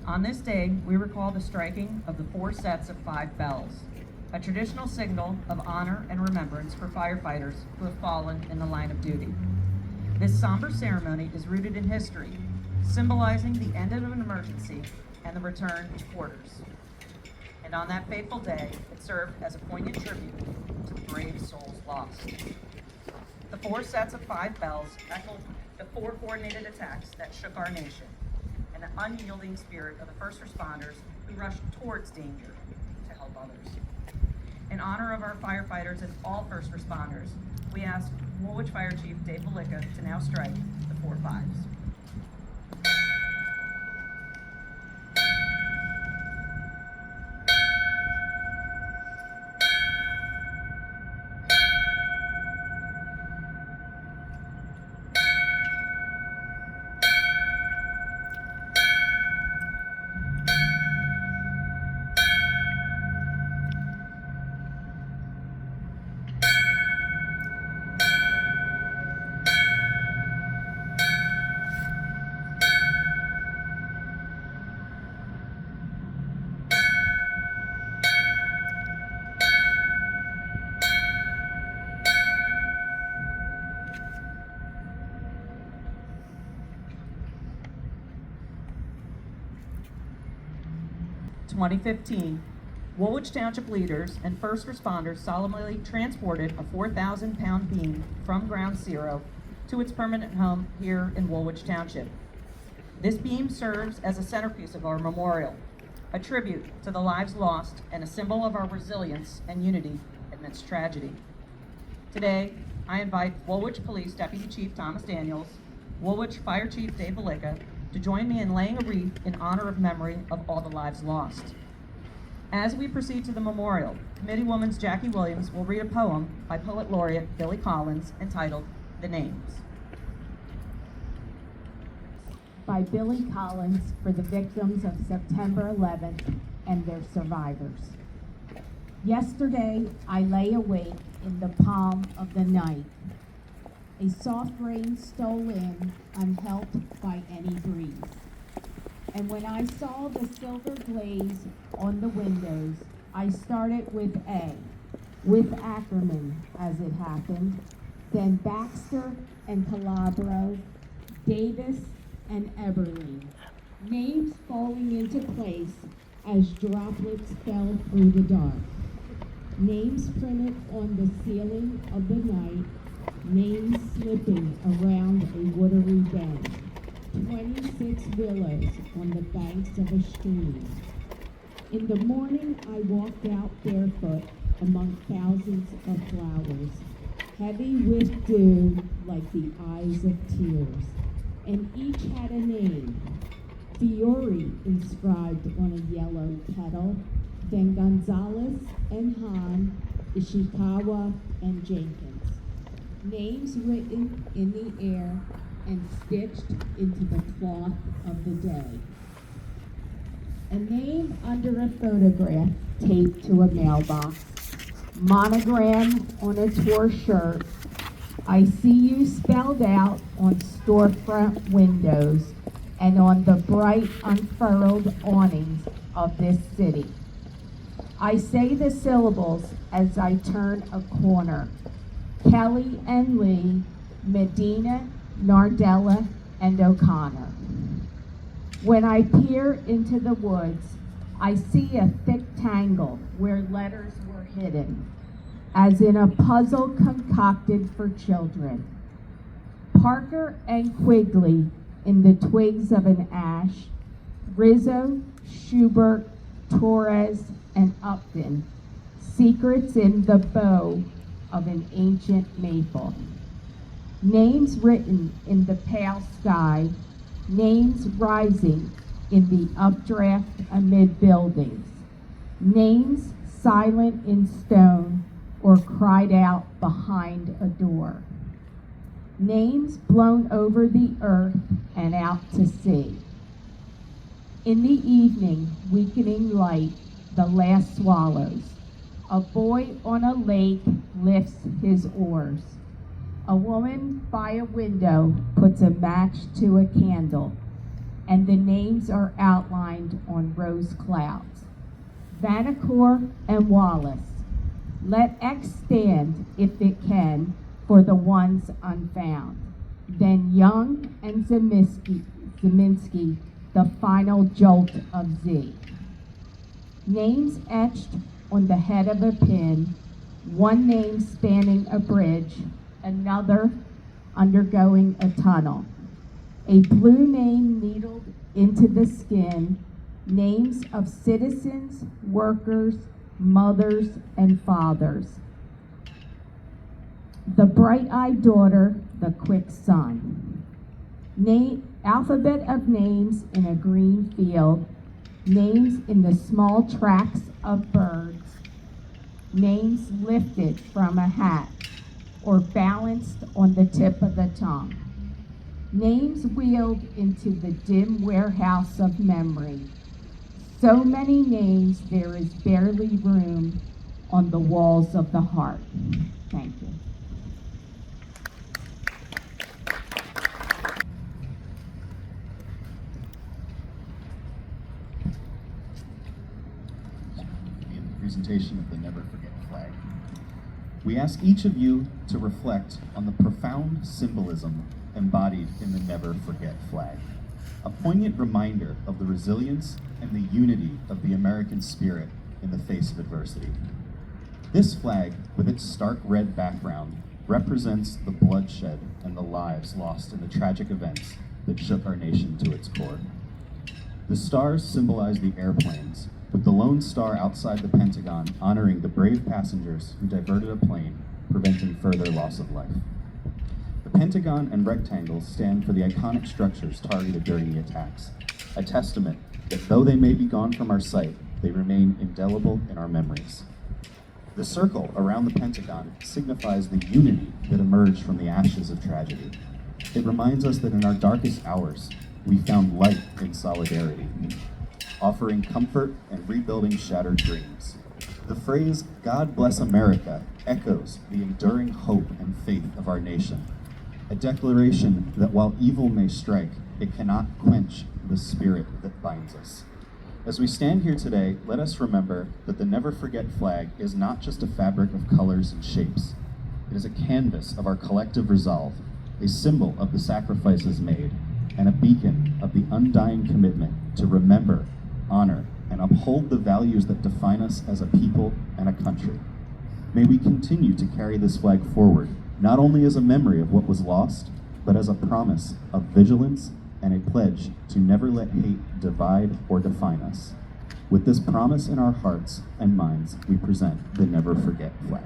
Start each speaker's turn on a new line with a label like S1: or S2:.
S1: On this day, we recall the striking of the 4 sets of 5 bells, a traditional signal of honor and remembrance for firefighters who have fallen in the line of duty. This somber ceremony is rooted in history, symbolizing the end of an emergency and the return to quarters. And on that fateful day, it served as a poignant tribute to the brave souls lost. The 4 sets of 5 bells echoed the 4 coordinated attacks that shook our nation, and the unyielding spirit of the first responders who rushed towards danger to help others. In honor of our firefighters and all first responders, we ask Woolwich Fire Chief Dave Balicka to now strike the 4 5s. In 2015, Woolwich Township leaders and first responders solemnly transported a 4,000-pound beam from Ground Zero to its permanent home here in Woolwich Township. This beam serves as a centerpiece of our memorial, a tribute to the lives lost and a symbol of our resilience and unity amidst tragedy. Today, I invite Woolwich Police Deputy Chief Thomas Daniels, Woolwich Fire Chief Dave Balicka, to join me in laying a wreath in honor of memory of all the lives lost. As we proceed to the memorial, Committeewoman Jackie Williams will read a poem by Poet Laureate Billy Collins entitled The Names.
S2: By Billy Collins for the victims of September 11th and their survivors. Yesterday, I lay awake in the palm of the night. A soft rain stole in, unhelped by any breeze. And when I saw the silver glaze on the windows, I started with A, with Ackerman, as it happened, then Baxter and Calabro, Davis and Eberly, names falling into place as droplets fell through the dark. Names printed on the ceiling of the night, names slipping around a watery bend. 26 willows on the banks of a stream. In the morning, I walked out barefoot among thousands of flowers, heavy with dew like the eyes of tears, and each had a name. Fiore inscribed on a yellow petal, then Gonzalez and Hahn, Ishikawa and Jenkins. Names written in the air and stitched into the cloth of the day. A name under a photograph taped to a mailbox. Monogram on a tour shirt. I see you spelled out on storefront windows and on the bright unfurled awnings of this city. I say the syllables as I turn a corner. Kelly and Lee, Medina, Nardella, and O'Connor. When I peer into the woods, I see a thick tangle where letters were hidden, as in a puzzle concocted for children. Parker and Quigley in the twigs of an ash, Rizzo, Schubert, Torres, and Upton, secrets in the bow of an ancient maple. Names written in the pale sky, names rising in the updraft amid buildings, names silent in stone or cried out behind a door, names blown over the earth and out to sea. In the evening, weakening light, the last swallows. A boy on a lake lifts his oars. A woman by a window puts a match to a candle. and the names are outlined on rose clouds. Vanacore and Wallace. Let X stand, if it can, for the ones unfound. Then Young and Zeminski, the final jolt of Z. Names etched on the head of a pin, one name spanning a bridge, another undergoing a tunnel. A blue name needled into the skin, names of citizens, workers, mothers, and fathers. The bright-eyed daughter, the quick son. Alphabet of names in a green field, names in the small tracks of birds, names lifted from a hat or balanced on the tip of the tongue. Names wheeled into the dim warehouse of memory. So many names there is barely room on the walls of the heart. Thank you.
S3: Presentation of the Never Forget flag. We ask each of you to reflect on the profound symbolism embodied in the Never Forget flag, a poignant reminder of the resilience and the unity of the American spirit in the face of adversity. This flag, with its stark red background, represents the bloodshed and the lives lost in the tragic events that shook our nation to its core. The stars symbolize the airplanes, with the lone star outside the Pentagon honoring the brave passengers who diverted a plane, preventing further loss of life. The Pentagon and rectangles stand for the iconic structures targeted during the attacks, a testament that though they may be gone from our sight, they remain indelible in our memories. The circle around the Pentagon signifies the unity that emerged from the ashes of tragedy. It reminds us that in our darkest hours, we found light in solidarity, offering comfort and rebuilding shattered dreams. The phrase, "God bless America," echoes the enduring hope and faith of our nation, a declaration that while evil may strike, it cannot quench the spirit that binds us. As we stand here today, let us remember that the Never Forget flag is not just a fabric of colors and shapes. It is a canvas of our collective resolve, a symbol of the sacrifices made, and a beacon of the undying commitment to remember, honor, and uphold the values that define us as a people and a country. May we continue to carry this flag forward, not only as a memory of what was lost, but as a promise of vigilance and a pledge to never let hate divide or define us. With this promise in our hearts and minds, we present the Never Forget flag.